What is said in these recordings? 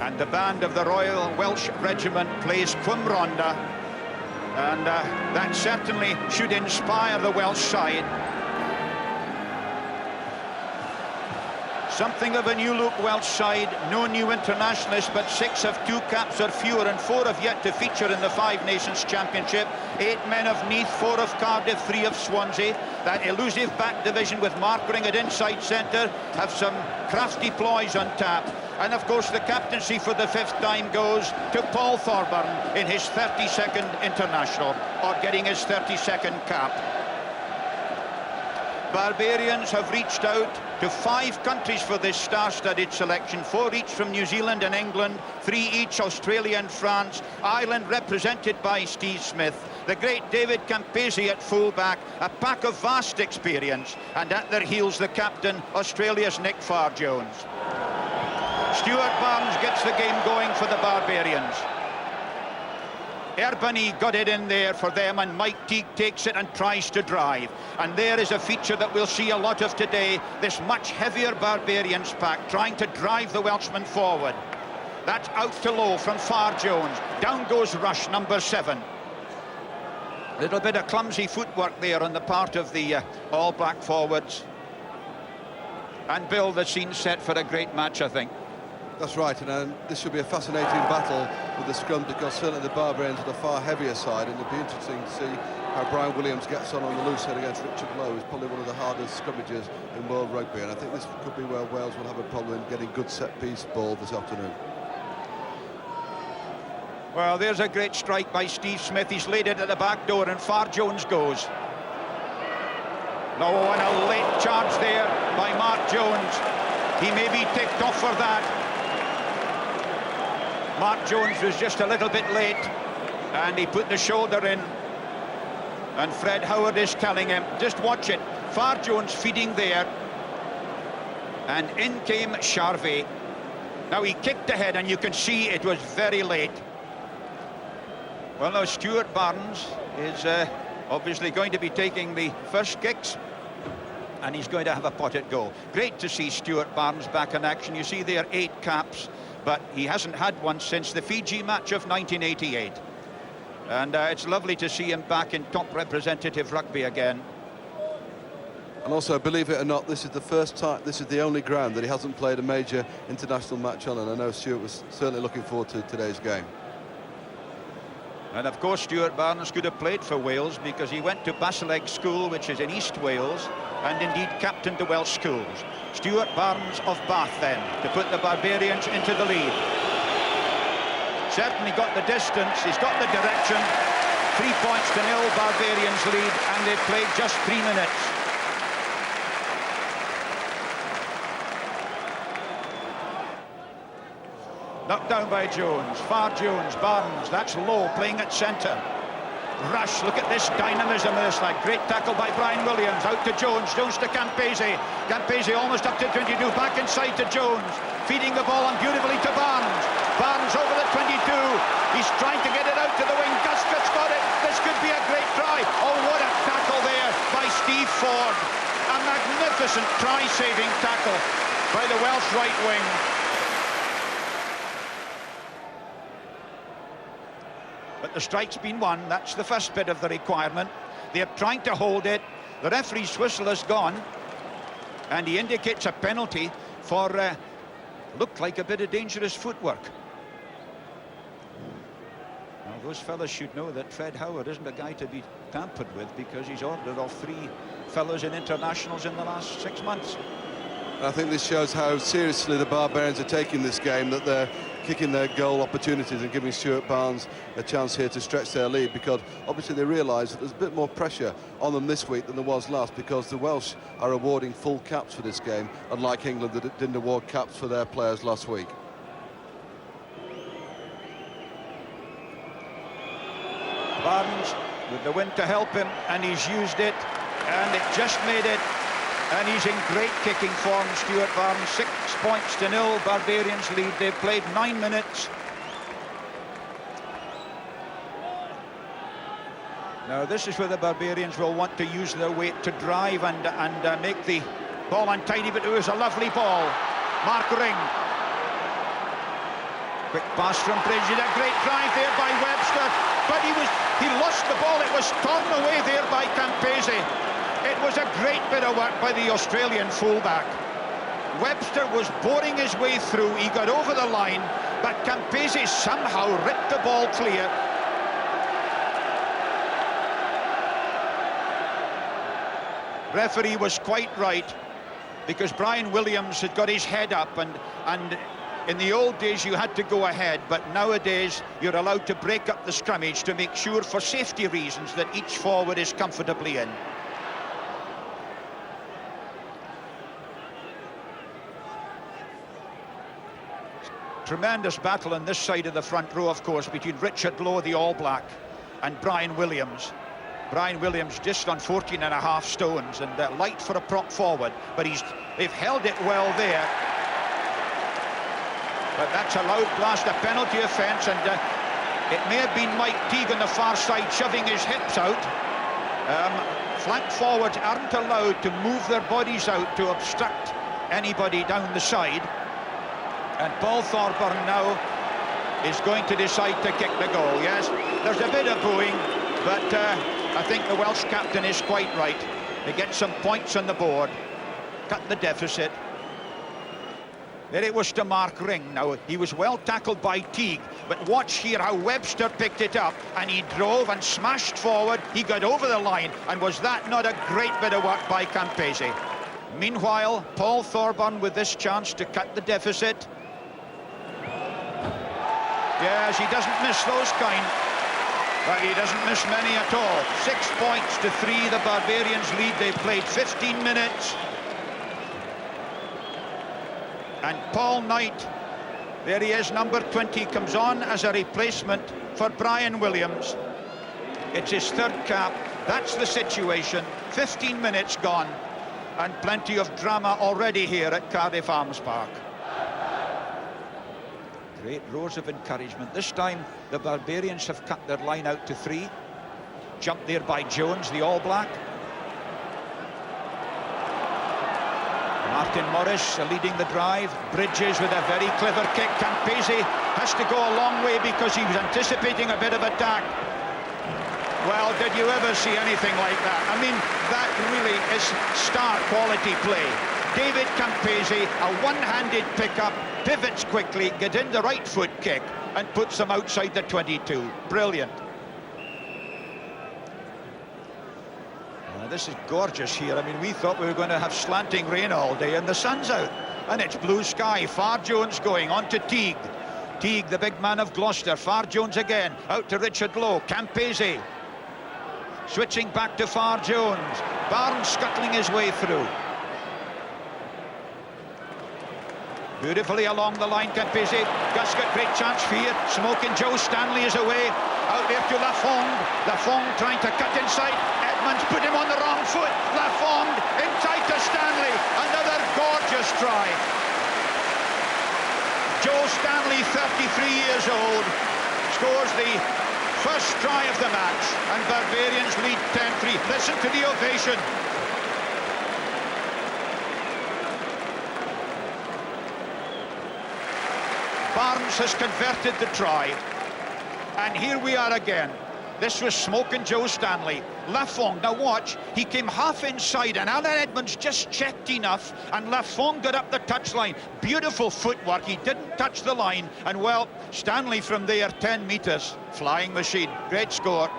And the band of the Royal Welsh Regiment plays Cwm Rhondda, and that certainly should inspire the Welsh side. Something of a new look Welsh side, no new internationalists, but 6 have 2 caps or fewer, and 4 have yet to feature in the Five Nations Championship. 8 men of Neath, 4 of Cardiff, 3 of Swansea. That elusive back division with Markering at inside centre have some crafty ploys on tap. And of course the captaincy for the 5th time goes to Paul Thorburn in his 32nd international, or getting his 32nd cap. Barbarians have reached out to 5 countries for this star-studded selection, 4 each from New Zealand and England, 3 each Australia and France, Ireland represented by Steve Smith, the great David Campese at full-back, a pack of vast experience, and at their heels the captain, Australia's Nick Farr-Jones. Stuart Barnes gets the game going for the Barbarians. Erbani got it in there for them, and Mike Teague takes it and tries to drive. And there is a feature that we'll see a lot of today, this much heavier Barbarians pack trying to drive the Welshmen forward. That's out to low from Farr-Jones. Down goes Rush, number 7. A little bit of clumsy footwork there on the part of the All Black forwards. And Bill, the scene's set for a great match, I think. That's right, and this should be a fascinating battle with the scrum, because certainly the Barbarians are the far heavier side, and it'll be interesting to see how Brian Williams gets on the loose head against Richard Lowe. He's probably one of the hardest scrummages in world rugby, and I think this could be where Wales will have a problem in getting good set-piece ball this afternoon. Well, there's a great strike by Steve Smith. He's laid it at the back door, and Farr-Jones goes. No, and a late charge there by Mark Jones. He may be ticked off for that. Mark Jones was just a little bit late, and he put the shoulder in, and Fred Howard is telling him, just watch it. Farr-Jones feeding there, and in came Charvet. Now he kicked ahead, and you can see it was very late. Well, now Stuart Barnes is obviously going to be taking the first kicks, and he's going to have a pot at goal. Great to see Stuart Barnes back in action. You see there 8 caps, but he hasn't had one since the Fiji match of 1988. And it's lovely to see him back in top representative rugby again. And also, believe it or not, this is the first time, this is the only ground that he hasn't played a major international match on, and I know Stuart was certainly looking forward to today's game. And of course Stuart Barnes could have played for Wales, because he went to Basileg School, which is in East Wales, and indeed captained the Welsh schools. Stuart Barnes of Bath then, to put the Barbarians into the lead. Certainly got the distance, he's got the direction. 3 points to 0, Barbarians lead, and they've played just 3 minutes. Knocked down by Jones, Farr-Jones, Barnes, that's low, playing at centre. Rush, look at this dynamism of this line. Great tackle by Brian Williams, out to Jones, Jones to Campese. Campese almost up to 22, back inside to Jones. Feeding the ball on beautifully to Barnes. Barnes over the 22, he's trying to get it out to the wing. Guscott's got it, this could be a great try. Oh, what a tackle there by Steve Ford. A magnificent try-saving tackle by the Welsh right wing. But the strike's been won. That's the first bit of the requirement. They're trying to hold it. The referee's whistle has gone, and he indicates a penalty for looked like a bit of dangerous footwork. Well, those fellas should know that Fred Howard isn't a guy to be tampered with, because he's ordered off 3 fellas in internationals in the last 6 months. And I think this shows how seriously the Barbarians are taking this game, that they're kicking their goal opportunities and giving Stuart Barnes a chance here to stretch their lead, because obviously they realise that there's a bit more pressure on them this week than there was last, because the Welsh are awarding full caps for this game, unlike England that didn't award caps for their players last week. Barnes with the wind to help him, and he's used it, and it just made it. And he's in great kicking form, Stuart Barnes. 6 points to 0, Barbarians lead. They've played 9 minutes. Now this is where the Barbarians will want to use their weight to drive and make the ball untidy, but it was a lovely ball. Mark Ring. Quick pass from Bridges, a great drive there by Webster, but he lost the ball. It was torn away there by Campese. It was a great bit of work by the Australian fullback. Webster was boring his way through. He got over the line, but Campese somehow ripped the ball clear. Referee was quite right, because Brian Williams had got his head up, and in the old days you had to go ahead, but nowadays you're allowed to break up the scrummage to make sure, for safety reasons, that each forward is comfortably in. Tremendous battle on this side of the front row, of course, between Richard Lowe, the All Black, and Brian Williams. Brian Williams just on 14.5 stones and light for a prop forward, but they've held it well there. But that's a loud blast, a penalty offence, and it may have been Mike Teague on the far side shoving his hips out. Flank forwards aren't allowed to move their bodies out to obstruct anybody down the side. And Paul Thorburn now is going to decide to kick the goal. Yes, there's a bit of booing, but I think the Welsh captain is quite right. They get some points on the board, cut the deficit. There it was to Mark Ring. Now, he was well tackled by Teague, but watch here how Webster picked it up, and he drove and smashed forward. He got over the line, and was that not a great bit of work by Campese? Meanwhile, Paul Thorburn with this chance to cut the deficit. Yes, he doesn't miss those kind, but he doesn't miss many at all. 6 points to 3, the Barbarians lead. They've played 15 minutes. And Paul Knight, there he is, number 20, comes on as a replacement for Brian Williams. It's his third cap. That's the situation. 15 minutes gone, and plenty of drama already here at Cardiff Arms Park. Great roars of encouragement. This time the Barbarians have cut their line out to 3. Jumped there by Jones, the All Black. Martyn Morris leading the drive. Bridges with a very clever kick. Campese has to go a long way because he was anticipating a bit of attack. Well, did you ever see anything like that? I mean, that really is star quality play. David Campese, a one-handed pickup, pivots quickly, gets in the right foot kick and puts them outside the 22. Brilliant. This is gorgeous here. I mean, we thought we were going to have slanting rain all day, and the sun's out, and it's blue sky. Farr-Jones going on to Teague. Teague, the big man of Gloucester. Farr-Jones again, out to Richard Lowe. Campese switching back to Farr-Jones. Barnes scuttling his way through. Beautifully along the line, Campese. Guscott, great chance for here. Smoking Joe Stanley is away. Out there to Lafond. Lafond trying to cut inside. Edmunds put him on the wrong foot. Lafond inside to Stanley. Another gorgeous try. Joe Stanley, 33 years old, scores the first try of the match, and Barbarians lead 10-3. Listen to the ovation. Barnes has converted the try, and here we are again. This was Smoking Joe Stanley. Lafond, now watch, he came half inside, and Alan Edmunds just checked enough, and Lafond got up the touchline. Beautiful footwork, he didn't touch the line, and well, Stanley from there, 10 metres. Flying machine, great score.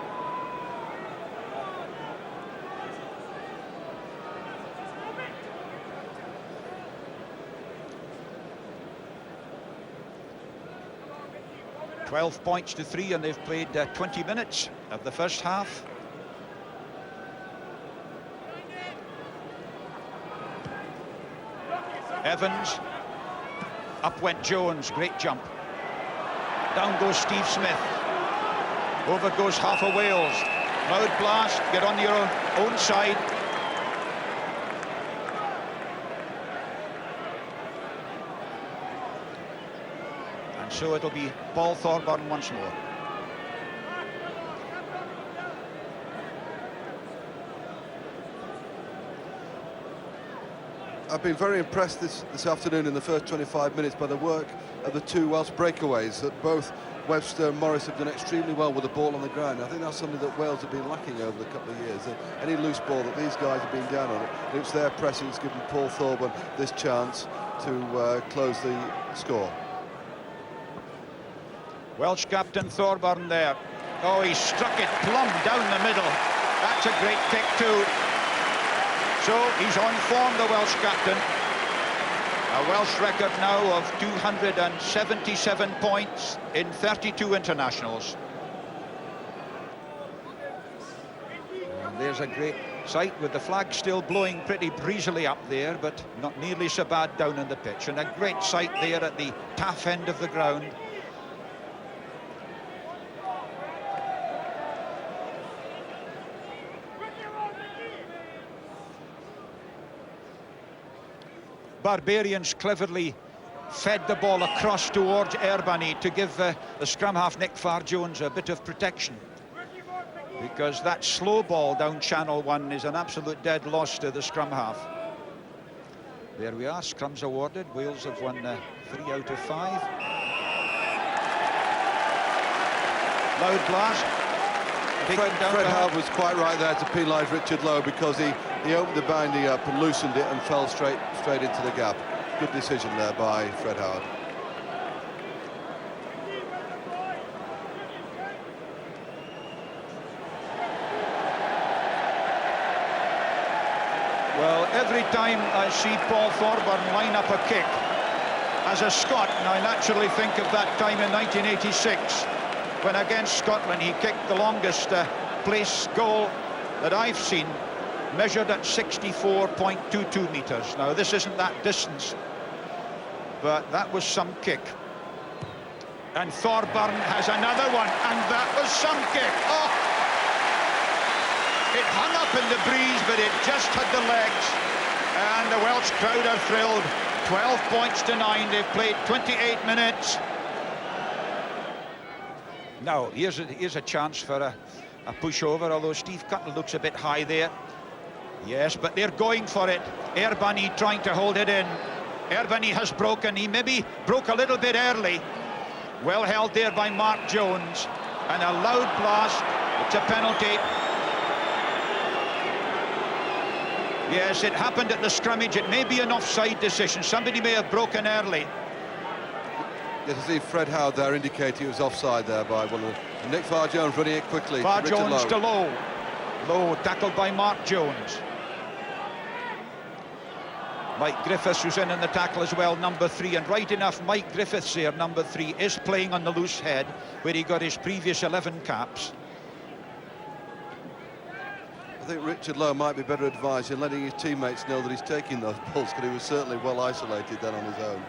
$12 points to 3, and they've played 20 minutes of the first half. Evans, up went Jones, great jump. Down goes Steve Smith. Over goes half of Wales. Loud blast, get on your own side. So it'll be Paul Thorburn once more. I've been very impressed this afternoon in the first 25 minutes by the work of the two Welsh breakaways, that both Webster and Morris have done extremely well with the ball on the ground. I think that's something that Wales have been lacking over the couple of years. Any loose ball that these guys have been down on it, and it's their pressing that's given Paul Thorburn this chance to close the score. Welsh captain Thorburn there. Oh, he struck it plumb down the middle. That's a great kick too. So he's on form, the Welsh captain. A Welsh record now of 277 points in 32 internationals. And there's a great sight with the flag still blowing pretty breezily up there, but not nearly so bad down on the pitch. And a great sight there at the taff end of the ground. Barbarians cleverly fed the ball across towards Erbani to give the scrum half Nick Farr-Jones a bit of protection, because that slow ball down channel one is an absolute dead loss to the scrum half. There we are, scrums awarded. Wales have won 3 out of 5. Loud blast. Fred Howard was quite right there to penalise Richard Lowe, because he opened the binding up and loosened it and fell straight into the gap. Good decision there by Fred Howard. Well, every time I see Paul Thorburn line up a kick as a Scot, and I naturally think of that time in 1986 when against Scotland he kicked the longest place goal that I've seen, measured at 64.22 metres. Now, this isn't that distance, but that was some kick. And Thorburn has another one, and that was some kick. Oh! It hung up in the breeze, but it just had the legs. And the Welsh crowd are thrilled. 12 points to 9. They've played 28 minutes. Now, here's a chance for a pushover, although Steve Cutler looks a bit high there. Yes, but they're going for it. Erbani trying to hold it in. Erbani has broken. He maybe broke a little bit early. Well held there by Mark Jones. And a loud blast. It's a penalty. Yes, it happened at the scrummage. It may be an offside decision. Somebody may have broken early. You can see Fred Howard there indicating he was offside there by one of them. Nick Farr-Jones running it quickly. Farr-Jones to Lowe. Lowe tackled by Mark Jones. Mike Griffiths, who's in the tackle as well, number 3. And right enough, Mike Griffiths there, number 3, is playing on the loose head, where he got his previous 11 caps. I think Richard Lowe might be better advised in letting his teammates know that he's taking those balls, because he was certainly well isolated then on his own.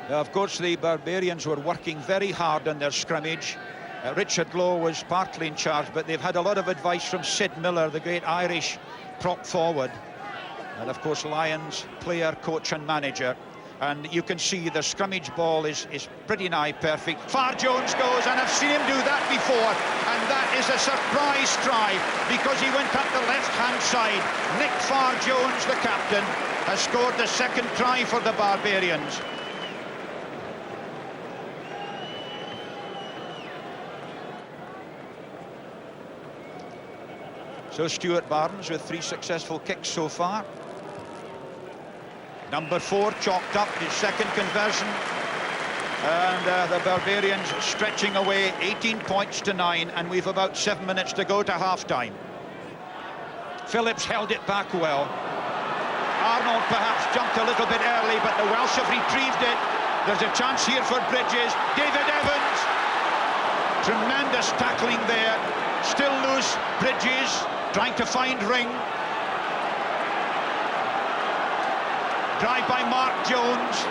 Now, of course, the Barbarians were working very hard on their scrimmage. Richard Lowe was partly in charge, but they've had a lot of advice from Sid Miller, the great Irish prop forward. And, of course, Lions player, coach and manager. And you can see the scrimmage ball is pretty nigh perfect. Farr-Jones goes, and I've seen him do that before. And that is a surprise try, because he went up the left-hand side. Nick Farr-Jones, the captain, has scored the second try for the Barbarians. So Stuart Barnes with 3 successful kicks so far. Number 4 chalked up his second conversion. And the Barbarians stretching away 18 points to 9, and we've about 7 minutes to go to half-time. Phillips held it back well. Arnold perhaps jumped a little bit early, but the Welsh have retrieved it. There's a chance here for Bridges. David Evans. Tremendous tackling there. Still loose. Bridges trying to find Ring. Drive by Mark Jones.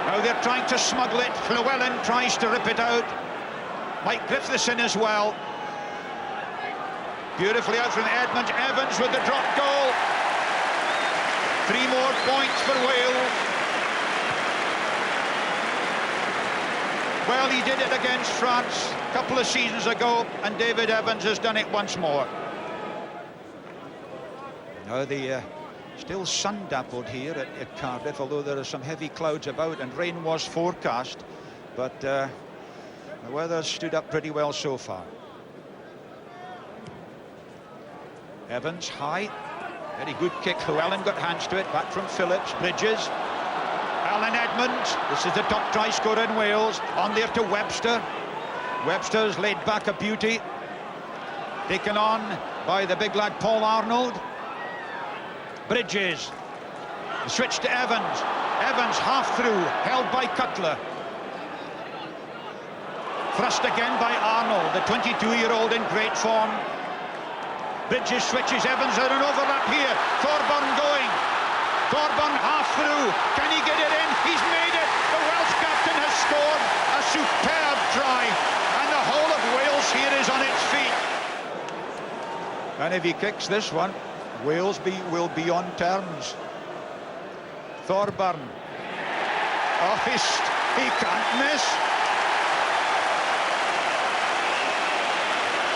Now they're trying to smuggle it. Llewellyn tries to rip it out. Mike Griffiths in as well. Beautifully out from Edmunds. Evans with the drop goal. 3 more points for Wales. Well, he did it against France a couple of seasons ago, and David Evans has done it once more. Now the still sun-dappled here at Cardiff, although there are some heavy clouds about, and rain was forecast, but the weather's stood up pretty well so far. Evans high, very good kick. Llewellyn got hands to it, back from Phillips. Bridges, Alan Edmunds, this is the top try scorer in Wales, on there to Webster. Webster's laid back a beauty, taken on by the big lad Paul Arnold. Bridges, the switch to Evans. Evans half through, held by Cutler. Thrust again by Arnold, the 22-year-old in great form. Bridges switches, Evans at an overlap here. Thorburn going. Thorburn half through. Can he get it in? He's made it. The Welsh captain has scored a superb try. And the whole of Wales here is on its feet. And if he kicks this one, Wales will be on terms. Thorburn. Oh, he can't miss.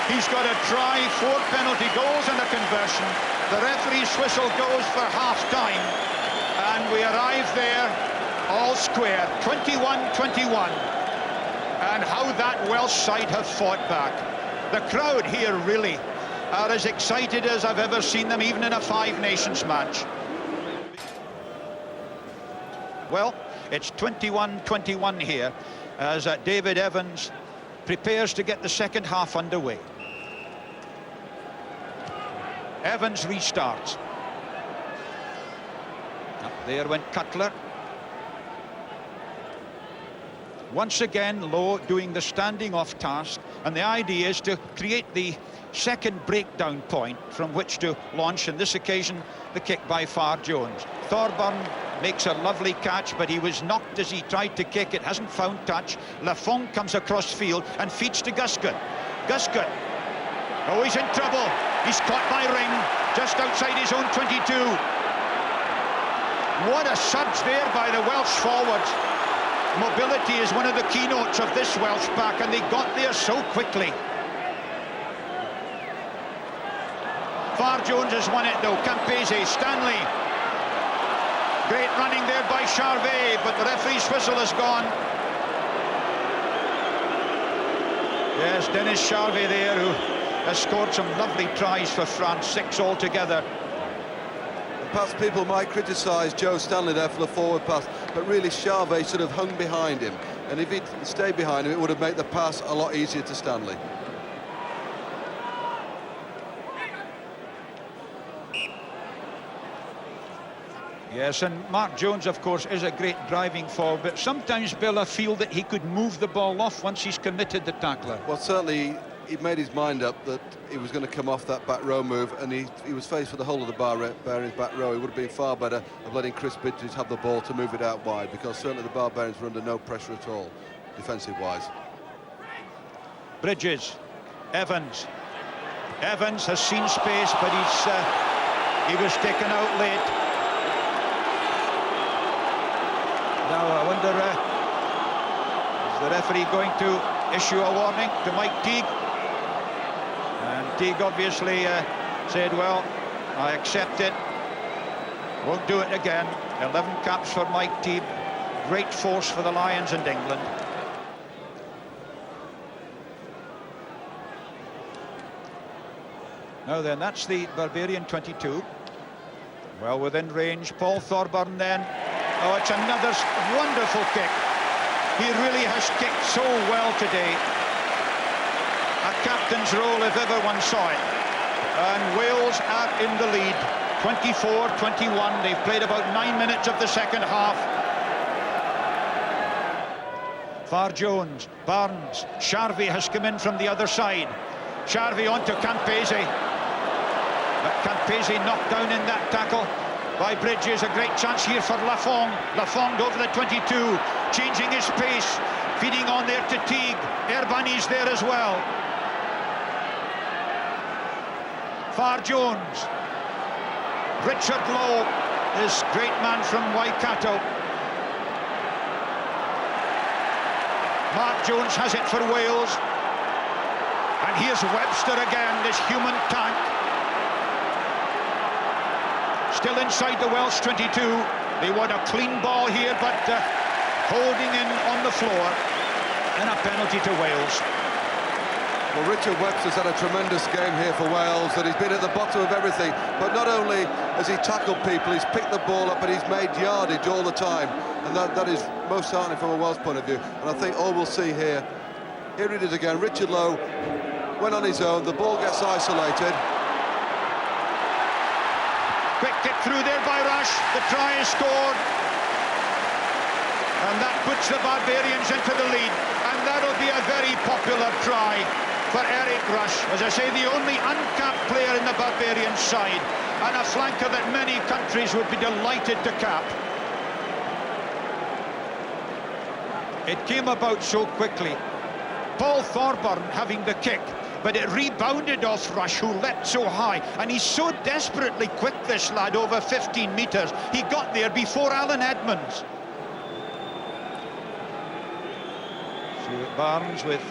He's got a try, 4 penalty goals and a conversion. The referee's whistle goes for half-time. And we arrive there, all square, 21-21. And how that Welsh side have fought back. The crowd here really are as excited as I've ever seen them, even in a Five Nations match. Well, it's 21-21 here, as David Evans prepares to get the second half underway. Evans restarts. Up there went Cutler. Once again, Lowe doing the standing off task, and the idea is to create the second breakdown point from which to launch, on this occasion, the kick by Farr-Jones. Thorburn makes a lovely catch, but he was knocked as he tried to kick. It hasn't found touch. Lafond comes across field and feeds to Guscott. Guscott. Oh, he's in trouble. He's caught by Ring, just outside his own 22. What a surge there by the Welsh forwards. Mobility is one of the keynotes of this Welsh pack, and they got there so quickly. Farr-Jones has won it though. Campese, Stanley. Great running there by Charvet, but the referee's whistle has gone. Yes, Dennis Charvet there, who has scored some lovely tries for France, 6 altogether. Perhaps people might criticise Joe Stanley there for the forward pass, but really Charvet should have hung behind him, and if he'd stayed behind him, it would have made the pass a lot easier to Stanley. Yes, and Mark Jones, of course, is a great driving forward, but sometimes, Bill, I feel that he could move the ball off once he's committed the tackler. Well, certainly he made his mind up that he was going to come off that back row move, and he was faced with the whole of the Barbarians back row. It would have been far better of letting Chris Bridges have the ball to move it out wide, because certainly the Barbarians were under no pressure at all, defensive-wise. Bridges, Evans. Evans has seen space, but he was taken out late. Now, I wonder, is the referee going to issue a warning to Mike Teague? And Teague obviously said, well, I accept it. Won't do it again. 11 caps for Mike Teague. Great force for the Lions and England. Now then, that's the Barbarian 22. Well within range. Paul Thorburn then. Oh, it's another wonderful kick. He really has kicked so well today. A captain's role, if ever one saw it. And Wales are in the lead, 24-21. They've played about 9 minutes of the second half. Farr-Jones, Barnes, Charvet has come in from the other side. Charvet on to Campese. But Campese knocked down in that tackle by Bridges. A great chance here for Lafond. Lafond over the 22, changing his pace, feeding on there to Teague. Erbani's there as well. Farr-Jones. Richard Lowe, this great man from Waikato. Farr-Jones has it for Wales. And here's Webster again, this human tank. Still inside the Welsh 22. They want a clean ball here, but holding in on the floor. And a penalty to Wales. Well, Richard Webster's had a tremendous game here for Wales, that he's been at the bottom of everything, but not only has he tackled people, he's picked the ball up, but he's made yardage all the time, and that is most heartening from a Welsh point of view. And I think all we'll see here it is again. Richard Lowe went on his own, the ball gets isolated. Quick kick through there by Rush, the try is scored. And that puts the Barbarians into the lead, and that'll be a very popular try for Eric Rush. As I say, the only uncapped player in the Barbarians side, and a flanker that many countries would be delighted to cap. It came about so quickly. Paul Thorburn having the kick, but it rebounded off Rush, who leapt so high, and he's so desperately quick, this lad, over 15 metres. He got there before Alan Edmunds. Stuart Barnes with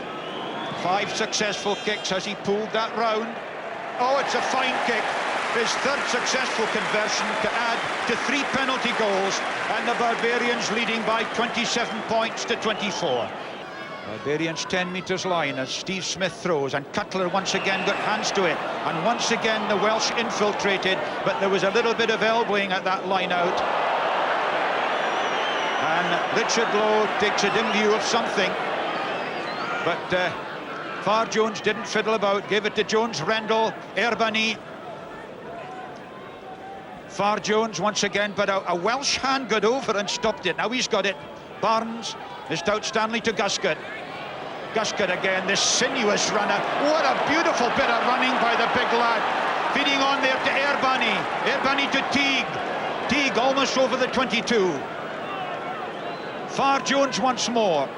5 successful kicks as he pulled that round. Oh, it's a fine kick. His third successful conversion to add to 3 penalty goals, and the Barbarians leading by 27 points to 24. Barbarians 10 metres line as Steve Smith throws, and Cutler once again got hands to it, and once again the Welsh infiltrated, but there was a little bit of elbowing at that line out. And Richard Lowe takes a dim view of something. But Farr-Jones didn't fiddle about, gave it to Jones, Rendall, Erbani. Farr-Jones once again, but a Welsh hand got over and stopped it. Now he's got it. Barnes missed out Stanley to Guscott. Guscott again, this sinuous runner. What a beautiful bit of running by the big lad. Feeding on there to Erbani. Erbani to Teague. Teague almost over the 22. Farr-Jones once more.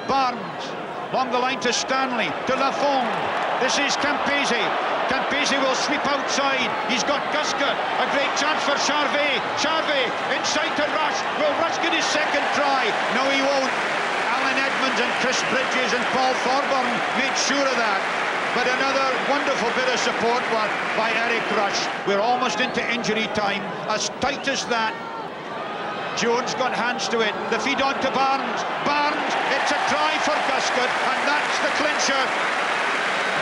Barnes. Along the line to Stanley, to Lafond. This is Campese. Campese will sweep outside. He's got Guscott. A great chance for Charvet. Charvet inside to Rush. Will Rush get his second try? No, he won't. Alan Edmunds and Chris Bridges and Paul Thorburn made sure of that. But another wonderful bit of support work by Eric Rush. We're almost into injury time. As tight as that. Jones got hands to it. The feed on to Barnes. Barnes, it's a try for Guscott, and that's the clincher.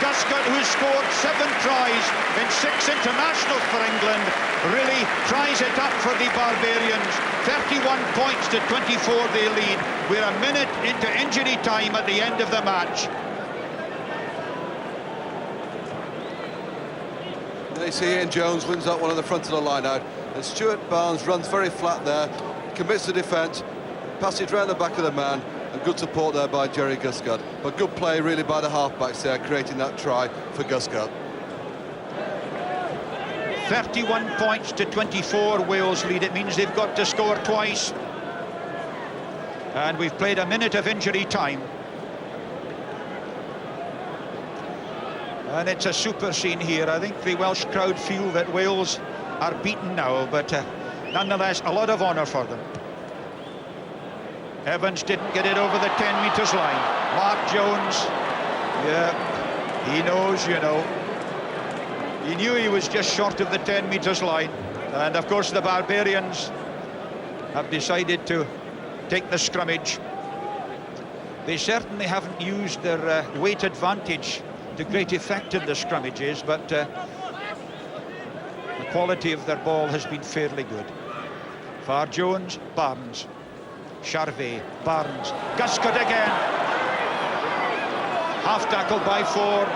Guscott, who's scored 7 tries in 6 internationals for England, really tries it up for the Barbarians. 31 points to 24 they lead. We're a minute into injury time at the end of the match. There you see Ian Jones wins that one on the front of the line out, and Stuart Barnes runs very flat there, commits the defence, passes round the back of the man, and good support there by Jerry Guscott. But good play really by the halfbacks there, creating that try for Guscott. 31 points to 24 Wales lead. It means they've got to score twice. And we've played a minute of injury time. And it's a super scene here. I think the Welsh crowd feel that Wales are beaten now, but nonetheless, a lot of honour for them. Evans didn't get it over the 10 metres line. Farr-Jones, yeah, he knows, you know. He knew he was just short of the 10 metres line. And of course the Barbarians have decided to take the scrummage. They certainly haven't used their weight advantage to great effect in the scrummages, but the quality of their ball has been fairly good. Farr-Jones, Barnes, Charvet, Barnes, Guscott again. Half tackle by 4.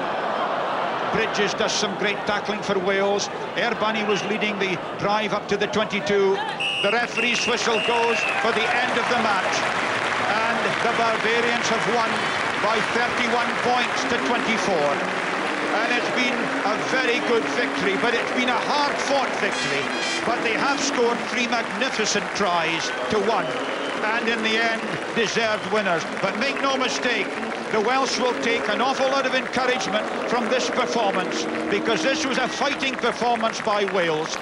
Bridges does some great tackling for Wales. Erbani was leading the drive up to the 22. The referee's whistle goes for the end of the match. And the Barbarians have won by 31 points to 24. And it's been a very good victory, but it's been a hard-fought victory. But they have scored 3 magnificent tries to 1. And in the end, deserved winners. But make no mistake, the Welsh will take an awful lot of encouragement from this performance, because this was a fighting performance by Wales.